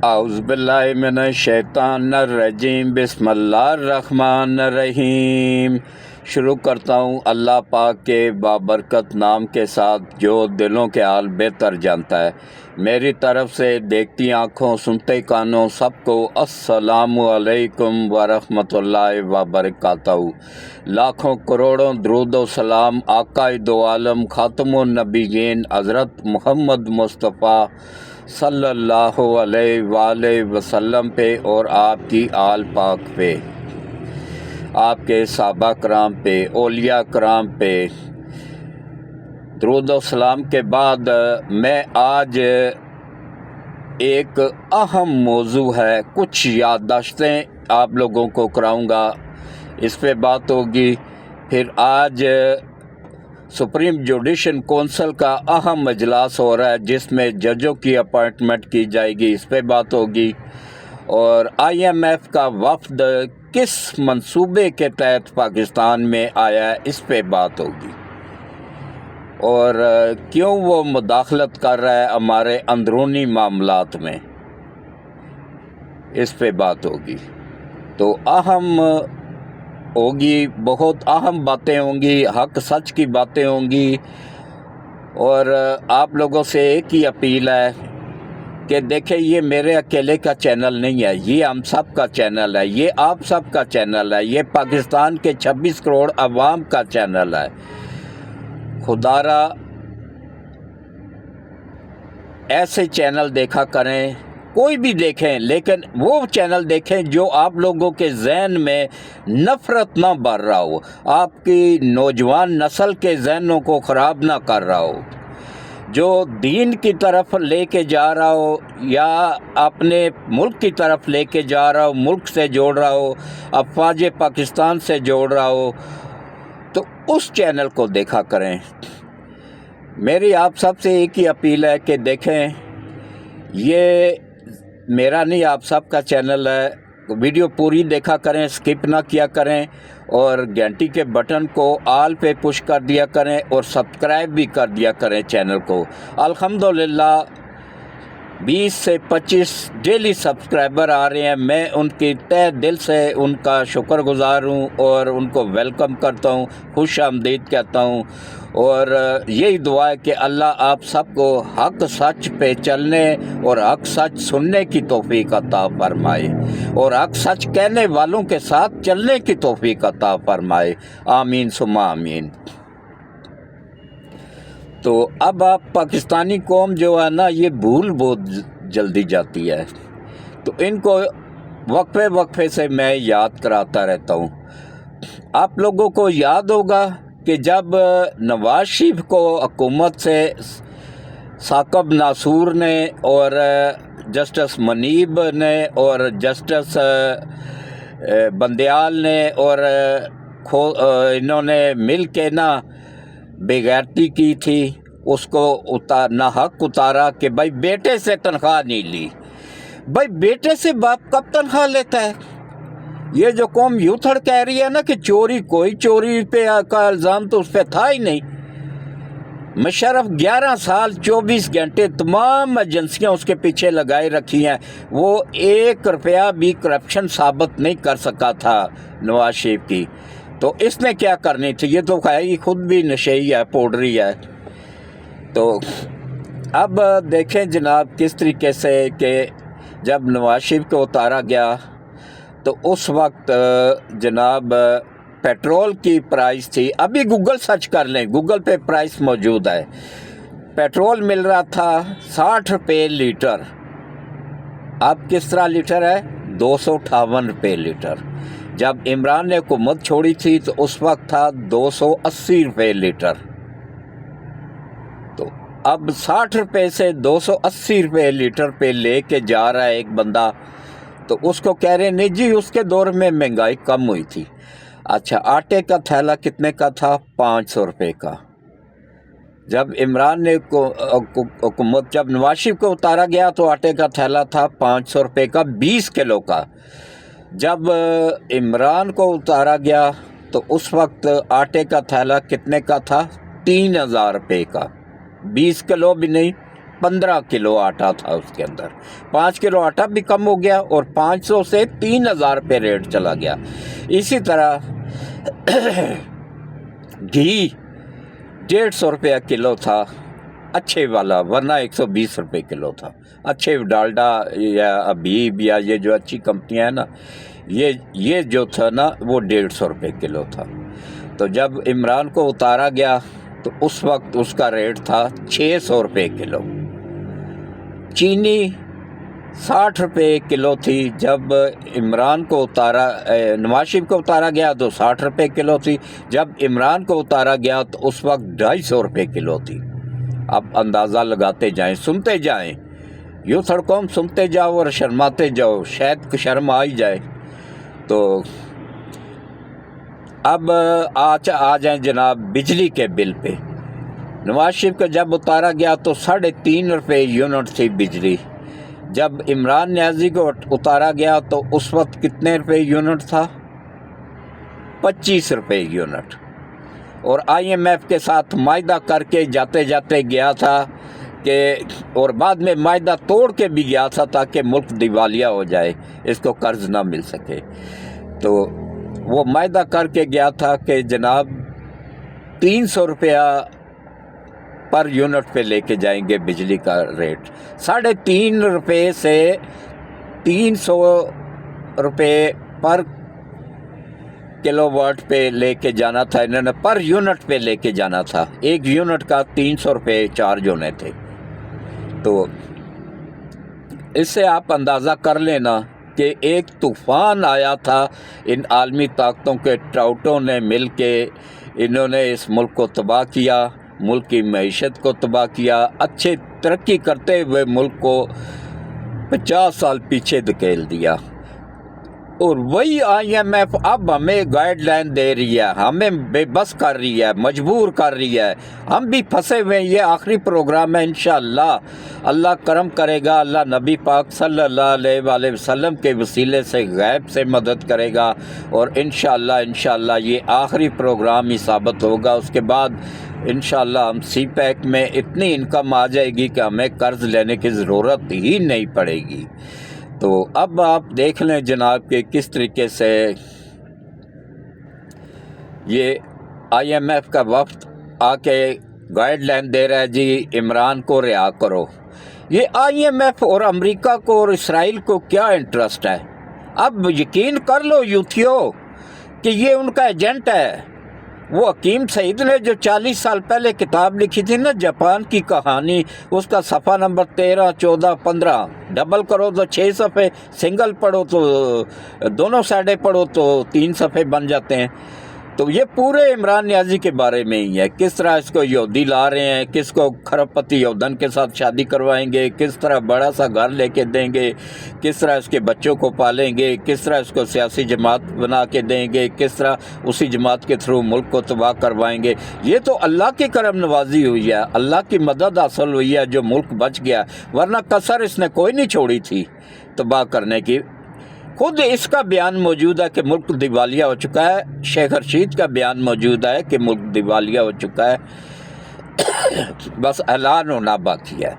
اعوذ باللہ من الشیطان الرجیم، بسم اللہ الرحمن الرحیم۔ شروع کرتا ہوں اللہ پاک کے بابرکت نام کے ساتھ جو دلوں کے حال بہتر جانتا ہے۔ میری طرف سے دیکھتی آنکھوں سنتے کانوں سب کو السلام علیکم ورحمۃ اللہ وبرکاتہ۔ لاکھوں کروڑوں درود و سلام آقائے دو عالم خاتم النبیین حضرت محمد مصطفیٰ صلی اللہ علیہ وآلہ وسلم پہ اور آپ کی آل پاک پہ، آپ کے صحابہ کرام پہ، اولیاء کرام پہ درود و سلام کے بعد میں آج ایک اہم موضوع ہے، کچھ یادداشتیں آپ لوگوں کو کراؤں گا، اس پہ بات ہوگی۔ پھر آج سپریم جوڈیشل کونسل کا اہم اجلاس ہو رہا ہے جس میں ججوں کی اپائنٹمنٹ کی جائے گی، اس پہ بات ہوگی۔ اور آئی ایم ایف کا وفد کس منصوبے کے تحت پاکستان میں آیا ہے، اس پہ بات ہوگی۔ اور کیوں وہ مداخلت کر رہا ہے ہمارے اندرونی معاملات میں، اس پہ بات ہوگی۔ تو اہم ہوگی، بہت اہم باتیں ہوں گی، حق سچ کی باتیں ہوں گی۔ اور آپ لوگوں سے ایک ہی اپیل ہے کہ دیکھیں، یہ میرے اکیلے کا چینل نہیں ہے، یہ ہم سب کا چینل ہے، یہ آپ سب کا چینل ہے، یہ پاکستان کے 26 کروڑ عوام کا چینل ہے۔ خدا را ایسے چینل دیکھا کریں، کوئی بھی دیکھیں، لیکن وہ چینل دیکھیں جو آپ لوگوں کے ذہن میں نفرت نہ بھر رہا ہو، آپ کی نوجوان نسل کے ذہنوں کو خراب نہ کر رہا ہو، جو دین کی طرف لے کے جا رہا ہو یا اپنے ملک کی طرف لے کے جا رہا ہو، ملک سے جوڑ رہا ہو، افواج پاکستان سے جوڑ رہا ہو، تو اس چینل کو دیکھا کریں۔ میری آپ سب سے ایک ہی اپیل ہے کہ دیکھیں، یہ میرا نہیں، آپ سب کا چینل ہے، ویڈیو پوری دیکھا کریں، سکپ نہ کیا کریں، اور گھنٹی کے بٹن کو آل پہ پش کر دیا کریں اور سبسکرائب بھی کر دیا کریں چینل کو۔ الحمدللہ 20 سے 25 ڈیلی سبسکرائبر آ رہے ہیں، میں ان کی تہ دل سے ان کا شکر گزار ہوں اور ان کو ویلکم کرتا ہوں، خوش آمدید کہتا ہوں۔ اور یہی دعا ہے کہ اللہ آپ سب کو حق سچ پہ چلنے اور حق سچ سننے کی توفیق عطا فرمائے، اور حق سچ کہنے والوں کے ساتھ چلنے کی توفیق عطا فرمائے، آمین ثم آمین۔ تو اب آپ پاکستانی قوم جو ہے نا، یہ بھول بہت جلدی جاتی ہے، تو ان کو وقفے وقفے سے میں یاد کراتا رہتا ہوں۔ آپ لوگوں کو یاد ہوگا کہ جب نواز شریف کو حکومت سے ثاقب ناصور نے اور جسٹس منیب نے اور جسٹس بندیال نے اور انہوں نے مل کے نا بے غیرتی کی تھی، اس کو ناحق اتارا کہ بھائی بیٹے سے تنخواہ نہیں لی۔ بھائی بیٹے سے باپ کب تنخواہ لیتا ہے؟ یہ جو قوم یوتھڑ کہہ رہی ہے نا کہ چوری، کوئی چوری پہ کا الزام تو اس پہ تھا ہی نہیں۔ مشرف 11 سال 24 گھنٹے تمام ایجنسیاں اس کے پیچھے لگائے رکھی ہیں، وہ 1 روپیہ بھی کرپشن ثابت نہیں کر سکا تھا نواز شریف کی۔ تو اس نے کیا کرنی تھی؟ یہ تو خود بھی نشئی ہے، پوڈری ہے۔ تو اب دیکھیں جناب کس طریقے سے کہ جب نواز شریف کو اتارا گیا تو اس وقت جناب پیٹرول کی پرائس تھی، ابھی گوگل سرچ کر لیں، گوگل پہ پرائس موجود ہے، پیٹرول مل رہا تھا 60 روپے لیٹر، اب کس طرح لیٹر ہے؟ 258 روپے لیٹر۔ جب عمران نے حکومت چھوڑی تھی تو اس وقت تھا 280 روپے لیٹر۔ تو اب 60 روپے سے 280 روپے لیٹر پہ لے کے جا رہا ہے ایک بندہ، تو اس کو کہہ رہے نہیں جی اس کے دور میں مہنگائی کم ہوئی تھی۔ اچھا، آٹے کا تھیلا کتنے کا تھا؟ 500 روپے کا۔ جب عمران نے حکومت، جب نواز شریف کو اتارا گیا تو آٹے کا تھیلا تھا 500 روپے کا، 20 کلو کا۔ جب عمران کو اتارا گیا تو اس وقت آٹے کا تھیلا کتنے کا تھا؟ 3000 روپے کا، 20 کلو بھی نہیں، 15 किलो आटा था उसके अंदर। 5 किलो आटा भी कम हो गया और 500 से 3000 पे रेट चला गया। इसी तरह घी 150 रुपया किलो था अच्छे वाला, वरना 120 रुपये किलो था। अच्छे डालडा या अबीब या ये जो अच्छी कंपनियां हैं ना, ये जो था ना वो 150 रुपये किलो था। तो जब इमरान को उतारा गया तो उस वक्त उसका रेट था 600 रुपये किलो। चीनी 60 रुपये किलो थी जब इमरान को नवाज शरीफ को उतारा गया तो 60 रुपये किलो थी। जब इमरान को उतारा गया तो उस वक्त 250 रुपये किलो थी। अब अंदाज़ा लगाते जाएं, सुनते जाएं, यूँ थोड़ा सुनते जाओ और शर्माते जाओ, शायद शर्म आ ही जाए। तो अब आ जाएं जनाब बिजली के बिल पे। नवाज शरीफ को जब उतारा गया तो 3.5 रुपये यूनिट थी बिजली। जब इमरान न्याजी को उतारा गया तो उस वक्त कितने रुपए यूनिट था? 25 रुपये यूनिट। और IMF के साथ मायदा करके जाते जाते गया था कि, और बाद में मायदा तोड़ के भी गया था ताकि मुल्क दिवालिया हो जाए, इसको कर्ज ना मिल सके। तो वो मायदा करके गया था कि जनाब 300 रुपया पर यूनिट पे लेके जाएंगे बिजली का रेट। 3.5 रुपये से 300 रुपये पर किलोवाट पे लेके जाना था इन्होंने, पर यूनिट पे लेके जाना था। एक यूनिट का 300 रुपये चार्ज होने थे। तो इससे आप अंदाज़ा कर लेना कि एक तूफ़ान आया था। इन आलमी ताकतों के टाउटों ने मिल के इन्होंने इस मुल्क को तबाह किया, मुल्क की मईशत को तबाह किया, अच्छे तरक्की करते हुए मुल्क को 50 साल पीछे धकेल दिया। और वही IMF अब हमें गाइडलाइन दे रही है, हमें बेबस कर रही है, मजबूर कर रही है। हम भी फंसे हुए, ये आखिरी प्रोग्राम है। इंशाअल्लाह अल्लाह करम करेगा, अल्लाह नबी पाक सल्लल्लाहु अलैहि वसल्लम के वसीले से गैब से मदद करेगा और इंशाअल्लाह ये आखिरी प्रोग्राम ही साबित होगा। उसके बाद इंशाअल्लाह हम CPEC में इतनी इनकम आ जाएगी कि हमें कर्ज लेने की ज़रूरत ही नहीं पड़ेगी। तो अब आप देख लें जनाब कि किस तरीके से ये IMF का वफ्द आके गाइडलाइन दे रहा है, जी इमरान को रिहा करो। ये IMF और अमेरिका को और इसराइल को क्या इंटरेस्ट है? अब यकीन कर लो यूथियो कि ये उनका एजेंट है। वो हकीम सईद ने जो 40 साल पहले किताब लिखी थी ना, जापान की कहानी, उसका सफ़ा नंबर 13, 14, 15 डबल करो तो 6 सफ़े, सिंगल पढ़ो तो दोनों साइडें पढ़ो तो 3 सफ़े बन जाते हैं। तो ये पूरे इमरान न्याजी के बारे में ही है, किस तरह इसको यहूदी ला रहे हैं, किसको खरबपति यहूदन के साथ शादी करवाएंगे, किस तरह बड़ा सा घर लेके देंगे, किस तरह इसके बच्चों को पालेंगे, किस तरह इसको सियासी जमात बना के देंगे, किस तरह उसी जमात के थ्रू मुल्क को तबाह करवाएंगे। ये तो अल्लाह की करम नवाजी हुई है, अल्लाह की मदद हासिल हुई है जो मुल्क बच गया, वरना कसर इसने कोई नहीं छोड़ी थी तबाह करने की। खुद इसका बयान मौजूद है कि मुल्क दिवालिया हो चुका है। शेख रशीद का बयान मौजूद है कि मुल्क दिवालिया हो चुका है, बस ऐलान होना बाकी है।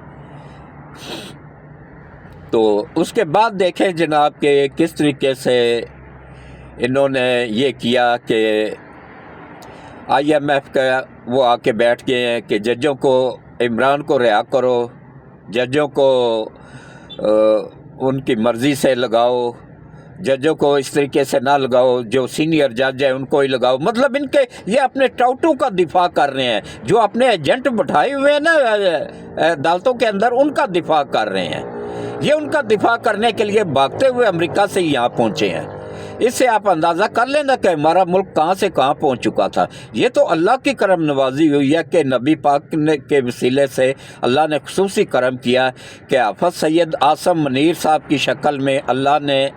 तो उसके बाद देखें जनाब कि किस तरीके से इन्होंने ये किया कि IMF का वो आके बैठ गए हैं कि जजों को, इमरान को रिहा करो, जजों को उनकी मर्ज़ी से लगाओ, जजों को इस तरीके से ना लगाओ, जो सीनियर जज है उनको ही लगाओ। मतलब इनके ये अपने टाउटों का दिफा कर रहे हैं, जो अपने एजेंट बैठाए हुए हैं ना अदालतों के अंदर, उनका दिफा कर रहे हैं। ये उनका दिफा करने के लिए भागते हुए अमेरिका से यहाँ पहुँचे हैं। इससे आप अंदाज़ा कर लेना कि हमारा मुल्क कहाँ से कहाँ पहुँच चुका था। ये तो अल्लाह की करम नवाजी हुई है कि नबी पाक के वसीले से अल्लाह ने खुसूसी करम किया कि हाफ़िज़ सैयद आसम मुनीर साहब की शक्ल में अल्लाह ने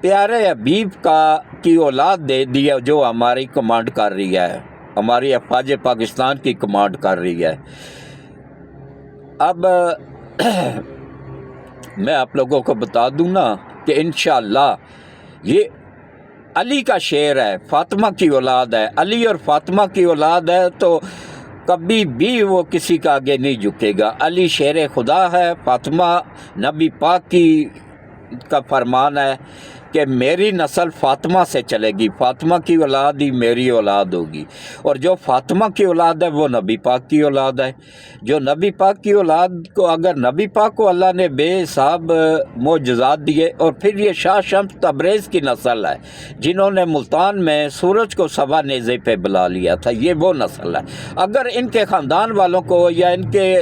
प्यारे हबीब की औलाद दे दी है, जो हमारी कमांड कर रही है, हमारी अफवाज पाकिस्तान की कमांड कर रही है। अब मैं आप लोगों को बता दूं ना कि इंशाअल्लाह ये अली का शेर है, फातिमा की औलाद है, अली और फातिमा की औलाद है। तो कभी भी वो किसी का आगे नहीं झुकेगा। अली शेर खुदा है, फातिमा नबी पाक का फरमान है कि मेरी नस्ल फातिमा से चलेगी, फातिमा की औलाद ही मेरी औलाद होगी, और जो फातिमा की औलाद है वो नबी पाक की औलाद है। जो नबी पाक की औलाद को, अगर नबी पाक को अल्लाह ने बेहिसाब मोजज़ात दिए, और फिर ये शाह शम्स तबरेज़ की नस्ल है जिन्होंने मुल्तान में सूरज को सवा नेज़े पे बुला लिया था, ये वो नस्ल है। अगर इनके ख़ानदान वालों को या इनके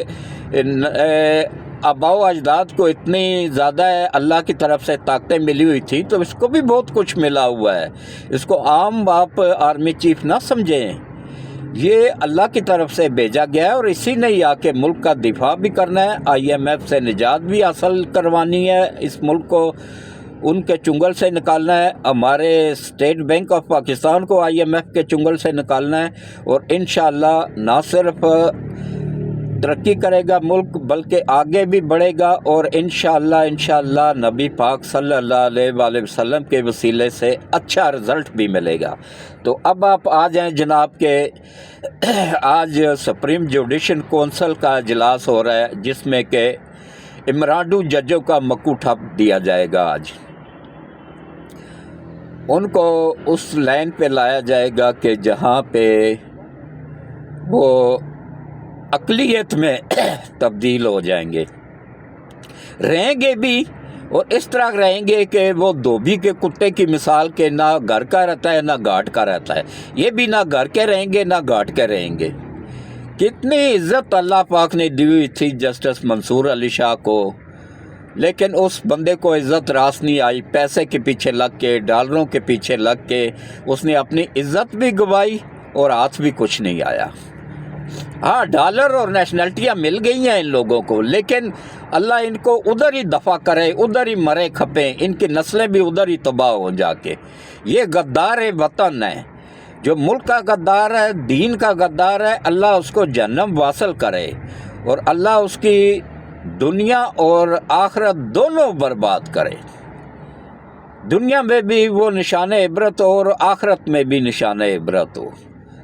आबाओ अजदाद को इतनी ज़्यादा अल्लाह की तरफ से ताकतें मिली हुई थी, तो इसको भी बहुत कुछ मिला हुआ है। इसको आम आप आर्मी चीफ ना समझें, ये अल्लाह की तरफ से भेजा गया है, और इसी ने ही आके मुल्क का दिफा भी करना है, IMF से निजात भी हासिल करवानी है, इस मुल्क को उनके चुंगल से निकालना है, हमारे स्टेट बैंक ऑफ पाकिस्तान को IMF के चुंगल से निकालना है, और इंशाअल्लाह ना सिर्फ तरक्की करेगा मुल्क बल्कि आगे भी बढ़ेगा, और इंशाअल्लाह नबी पाक सल्लल्लाहु अलैहि वसल्लम के वसीले से अच्छा रिज़ल्ट भी मिलेगा। तो अब आप आ जाएं जनाब के आज सुप्रीम जुडिशल कौंसिल का इजलास हो रहा है, जिसमें के इमराडू जजों का मक्कू ठप दिया जाएगा। आज उनको उस लाइन पे लाया जाएगा कि जहाँ पे वो अक़लियत में तब्दील हो जाएंगे, रहेंगे भी, और इस तरह रहेंगे कि वो धोबी के कुत्ते की मिसाल के ना घर का रहता है ना घाट का रहता है। ये भी ना घर के रहेंगे ना घाट के रहेंगे। कितनी इज्जत अल्लाह पाक ने दी हुई थी जस्टिस मंसूर अली शाह को, लेकिन उस बंदे को इज़्ज़त रास नहीं आई। पैसे के पीछे लग के, डॉलरों के पीछे लग के उसने अपनी इज़्ज़त भी गंवाई और हाथ भी कुछ नहीं आया। हाँ, डॉलर और नेशनलिटियाँ मिल गई हैं इन लोगों को, लेकिन अल्लाह इनको उधर ही दफ़ा करे, उधर ही मरे खपे, इनकी नस्लें भी उधर ही तबाह हो जाके। ये गद्दार वतन है, जो मुल्क का गद्दार है, दीन का गद्दार है, अल्लाह उसको जहन्नम वासल करे, और अल्लाह उसकी दुनिया और आखिरत दोनों बर्बाद करे। दुनिया में भी वो निशान इबरत हो और आखिरत में भी निशान इबरत हो,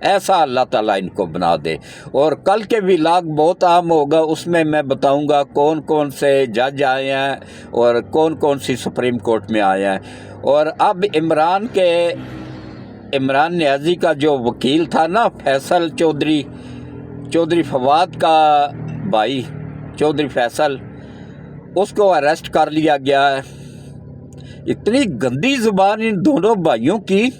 ऐसा अल्लाह ताला इनको बना दे। और कल के व्लॉग बहुत अहम होगा, उसमें मैं बताऊंगा कौन कौन से जज आए हैं और कौन कौन सी सुप्रीम कोर्ट में आए हैं। और अब इमरान न्याजी का जो वकील था ना, फैसल चौधरी फवाद का भाई चौधरी फैसल, उसको अरेस्ट कर लिया गया है। इतनी गंदी ज़ुबान इन दोनों भाइयों की,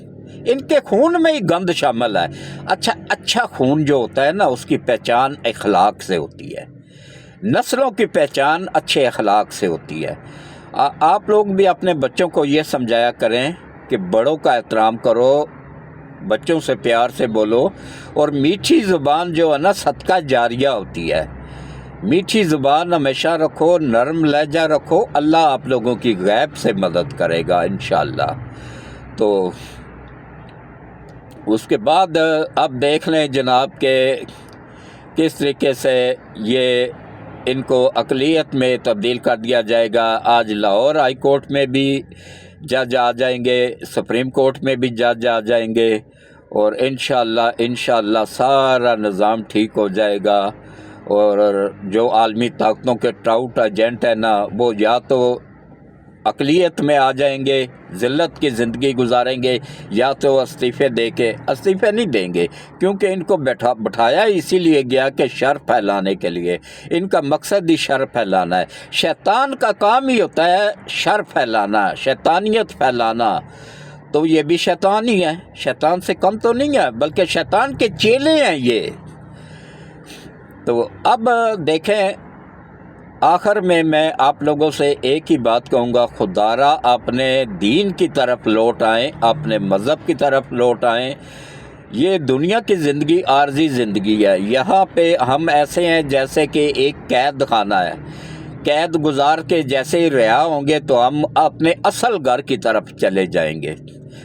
इनके खून में ही गंद शामिल है। अच्छा खून जो होता है ना, उसकी पहचान अखलाक से होती है, नस्लों की पहचान अच्छे अखलाक से होती है। आप लोग भी अपने बच्चों को ये समझाया करें कि बड़ों का एहतराम करो, बच्चों से प्यार से बोलो, और मीठी ज़ुबान जो है ना सदका जारिया होती है। मीठी ज़ुबान हमेशा रखो, नरम लहजा रखो, अल्लाह आप लोगों की गैब से मदद करेगा इंशाअल्लाह। तो उसके बाद अब देख लें जनाब के किस तरीके से ये इनको अक़लियत में तब्दील कर दिया जाएगा। आज लाहौर हाई कोर्ट में भी जज आ जाएंगे, सुप्रीम कोर्ट में भी जज आ जाएंगे, और इंशाअल्लाह सारा निज़ाम ठीक हो जाएगा। और जो आलमी ताकतों के ट्राउट एजेंट है ना, वो या तो अक़लियत में आ जाएंगे, ज़िल्लत की ज़िंदगी गुजारेंगे, या तो इस्तीफ़े दे के, इस्तीफ़े नहीं देंगे क्योंकि इनको बैठाया इसीलिए गया कि शर फैलाने के लिए। इनका मकसद ही शर फैलाना है। शैतान का काम ही होता है शर फैलाना, शैतानियत फैलाना। तो ये भी शैतान ही है, शैतान से कम तो नहीं है, बल्कि शैतान के चेले हैं ये। तो अब देखें, आखिर में मैं आप लोगों से एक ही बात कहूँगा, खुदारा अपने दीन की तरफ लौट आएँ, अपने मज़हब की तरफ लौट आएँ। ये दुनिया की ज़िंदगी आर्जी ज़िंदगी है। यहाँ पे हम ऐसे हैं जैसे कि एक कैद खाना है। कैद गुजार के जैसे ही रिहा होंगे तो हम अपने असल घर की तरफ चले जाएंगे,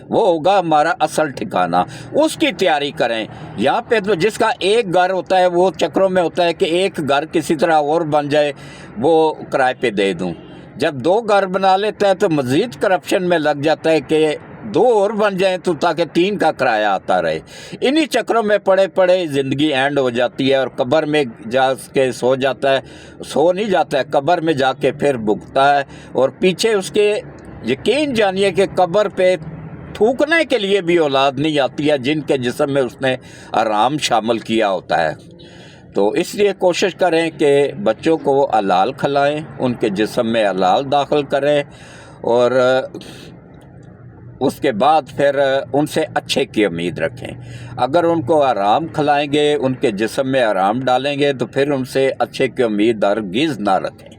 वो होगा हमारा असल ठिकाना। उसकी तैयारी करें। यहाँ पे तो जिसका एक घर होता है वो चक्रों में होता है कि एक घर किसी तरह और बन जाए, वो किराए पे दे दूँ। जब दो घर बना लेता है तो मज़ीद करप्शन में लग जाता है कि 2 और बन जाएं तो ताकि 3 का किराया आता रहे। इन्हीं चक्रों में पड़े पड़े ज़िंदगी एंड हो जाती है और कब्र में जा के सो जाता है, सो नहीं जाता है, कब्र में जाके फिर भुगता है। और पीछे उसके यकीन जानिए कि कब्र पे थूकने के लिए भी औलाद नहीं आती है जिनके जिस्म में उसने आराम शामिल किया होता है। तो इसलिए कोशिश करें कि बच्चों को हलाल खिलाएं, उनके जिस्म में हलाल दाखिल करें और उसके बाद फिर उनसे अच्छे की उम्मीद रखें। अगर उनको आराम खिलाएंगे, उनके जिस्म में आराम डालेंगे तो फिर उनसे अच्छे की उम्मीद हरगिज़ ना रखें।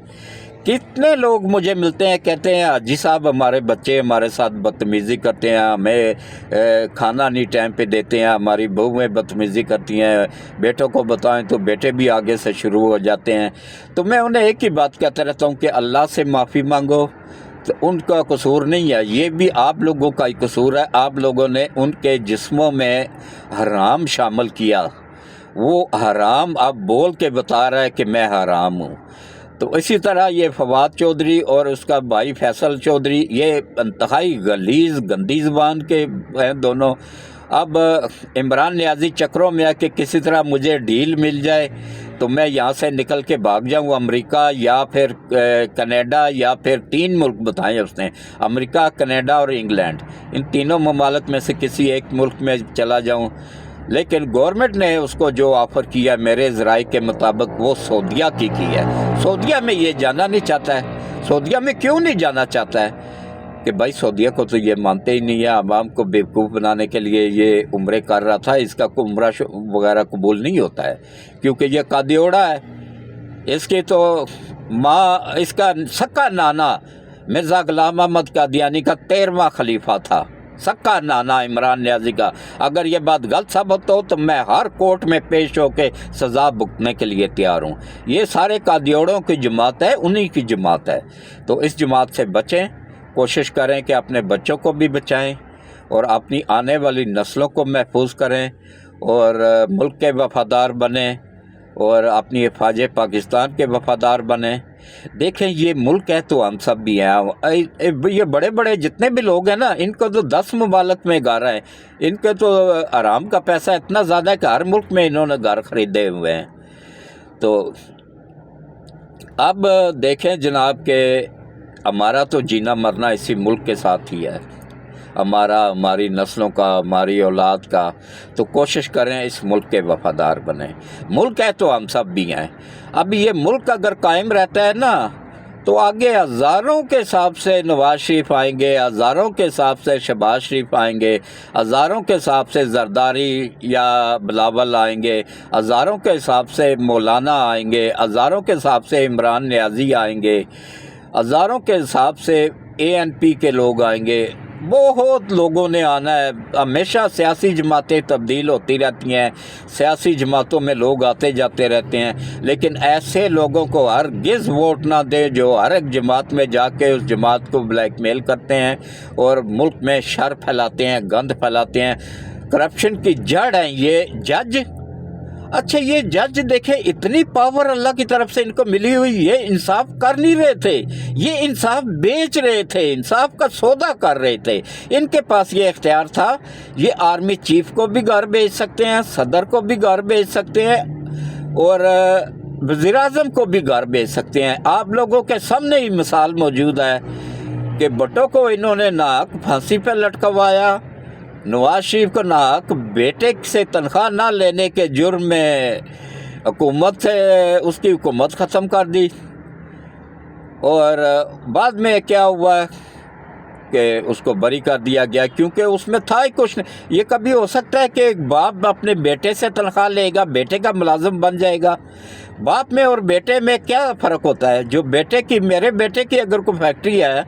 कितने लोग मुझे मिलते हैं, कहते हैं हाजी साहब हमारे बच्चे हमारे साथ बदतमीज़ी करते हैं, हमें खाना नहीं टाइम पे देते हैं, हमारी बहुएं बदतमीज़ी करती हैं, बेटों को बताएं तो बेटे भी आगे से शुरू हो जाते हैं। तो मैं उन्हें एक ही बात कहता रहता हूँ कि अल्लाह से माफ़ी मांगो। तो उनका कसूर नहीं है, ये भी आप लोगों का ही कसूर है। आप लोगों ने उनके जिस्मों में हराम शामिल किया, वो हराम अब बोल के बता रहा है कि मैं हराम हूँ। तो इसी तरह ये फवाद चौधरी और उसका भाई फैसल चौधरी ये इंतहाई गलीज़ गंदी ज़बान के हैं दोनों। अब इमरान नियाज़ी चक्रों में है कि किसी तरह मुझे डील मिल जाए तो मैं यहाँ से निकल के भाग जाऊँ अमेरिका या फिर कनाडा, या फिर 3 मुल्क बताएं उसने, अमेरिका, कनाडा और इंग्लैंड, इन तीनों ममालिक में से किसी एक मुल्क में चला जाऊँ। लेकिन गवर्नमेंट ने उसको जो ऑफ़र किया मेरे ज़राए के मुताबिक वो सऊदीया की है। सऊदीया में ये जाना नहीं चाहता है। सऊदीया में क्यों नहीं जाना चाहता है कि भाई सऊदीया को तो ये मानते ही नहीं है, आवाम को बेवकूफ़ बनाने के लिए ये उम्रे कर रहा था, इसका उम्रा वगैरह कबूल नहीं होता है क्योंकि ये कादियोड़ा है। इसकी तो माँ, इसका सक्का नाना मिर्ज़ा ग़ुलाम अहमद कादियानी का 13वां खलीफा था, सक्का नाना इमरान नियाज़ी का। अगर ये बात गलत साबित हो तो मैं हर कोर्ट में पेश होकर सज़ा भुगतने के लिए तैयार हूँ। ये सारे कादियोड़ों की जमात है, उन्हीं की जमात है। तो इस जमात से बचें, कोशिश करें कि अपने बच्चों को भी बचाएं और अपनी आने वाली नस्लों को महफूज करें और मुल्क के वफ़ादार बनें और अपनी हिफाज़ पाकिस्तान के वफ़ादार बनें। देखें ये मुल्क है तो हम सब भी हैं। ये बड़े बड़े जितने भी लोग हैं ना, इनको तो 10 ममालिक में घर हैं, इनके तो आराम का पैसा इतना ज़्यादा है कि हर मुल्क में इन्होंने घर ख़रीदे हुए हैं। तो अब देखें जनाब के हमारा तो जीना मरना इसी मुल्क के साथ ही है, हमारी नस्लों का, हमारी औलाद का। तो कोशिश करें इस मुल्क के वफ़ादार बनें। मुल्क है तो हम सब भी हैं। अब ये मुल्क अगर कायम रहता है ना तो आगे हज़ारों के हिसाब से नवाज शरीफ आएंगे, हज़ारों के हिसाब से शहबाज शरीफ आएंगे, हज़ारों के हिसाब से जरदारी या बिलावल आएंगे, हज़ारों के हिसाब से मौलाना आएंगे, हज़ारों के हिसाब से इमरान नियाज़ी आएंगे, हज़ारों के हिसाब से ANP के लोग आएंगे। बहुत लोगों ने आना है। हमेशा सियासी जमातें तब्दील होती रहती हैं, सियासी जमातों में लोग आते जाते रहते हैं, लेकिन ऐसे लोगों को हरगिज़ वोट ना दें जो हर एक जमात में जाके उस जमात को ब्लैकमेल करते हैं और मुल्क में शर फैलाते हैं, गंद फैलाते हैं। करप्शन की जड़ है ये जज। अच्छा ये जज देखें, इतनी पावर अल्लाह की तरफ से इनको मिली हुई, ये इंसाफ कर नहीं रहे थे, ये इंसाफ बेच रहे थे, इंसाफ का सौदा कर रहे थे। इनके पास ये इख्तियार था, ये आर्मी चीफ को भी घर भेज सकते हैं, सदर को भी घर भेज सकते हैं और वज़ीर आज़म को भी घर भेज सकते हैं। आप लोगों के सामने ही मिसाल मौजूद है कि भुट्टो को इन्होंने नाक फांसी पर लटकवाया, नवाज शरीफ को नाक बेटे से तनख्वाह ना लेने के जुर्म में हुकूमत से उसकी हुकूमत ख़त्म कर दी। और बाद में क्या हुआ कि उसको बरी कर दिया गया क्योंकि उसमें था ही कुछ नहीं। ये कभी हो सकता है कि एक बाप अपने बेटे से तनख्वाह लेगा, बेटे का मुलाजिम बन जाएगा? बाप में और बेटे में क्या फ़र्क होता है? जो बेटे की, मेरे बेटे की अगर कोई फैक्ट्री है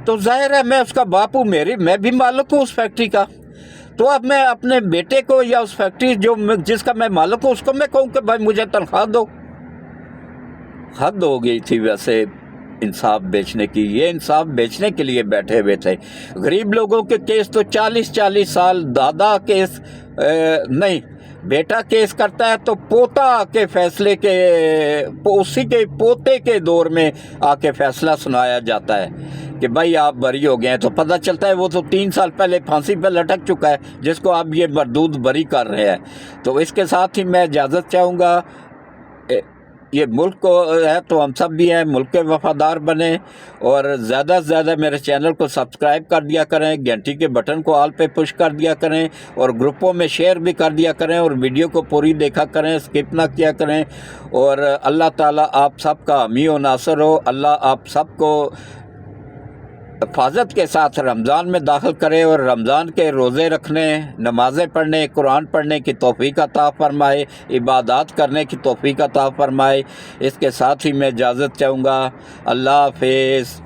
तो जाहिर है मैं उसका बाप हूँ, मैं भी मालिक हूँ उस फैक्ट्री का। तो अब मैं अपने बेटे को या उस फैक्ट्री जिसका मैं मालिक हूँ उसको मैं कहूँ कि भाई मुझे तनख्वाह दो। हद हो गई थी वैसे इंसाफ बेचने की। ये इंसाफ बेचने के लिए बैठे हुए थे। गरीब लोगों के केस तो 40-40 साल, दादा केस नहीं, बेटा केस करता है तो पोता के फैसले के, उसी के पोते के दौर में आके फैसला सुनाया जाता है। کہ بھائی آپ بری ہو گئے ہیں، تو پتہ چلتا ہے وہ تو 3 سال پہلے پھانسی پہ لٹک چکا ہے جس کو آپ یہ مردود بری کر رہے ہیں۔ تو اس کے ساتھ ہی میں اجازت چاہوں گا، یہ ملک کو ہے تو ہم سب بھی ہیں، ملک کے وفادار بنیں اور زیادہ سے زیادہ میرے چینل کو سبسکرائب کر دیا کریں، گھنٹی کے بٹن کو آل پہ پش کر دیا کریں اور گروپوں میں شیئر بھی کر دیا کریں اور ویڈیو کو پوری دیکھا کریں، اسکپ نہ کیا کریں۔ اور اللہ تعالیٰ آپ سب کا حامی و ناصر ہو، اللہ آپ سب کو حفاظت کے ساتھ رمضان میں داخل کرے اور رمضان کے روزے رکھنے، نمازیں پڑھنے، قرآن پڑھنے کی توفیق عطا فرمائے، عبادات کرنے کی توفیق عطا فرمائے۔ اس کے ساتھ ہی میں اجازت چاہوں گا، اللہ حافظ۔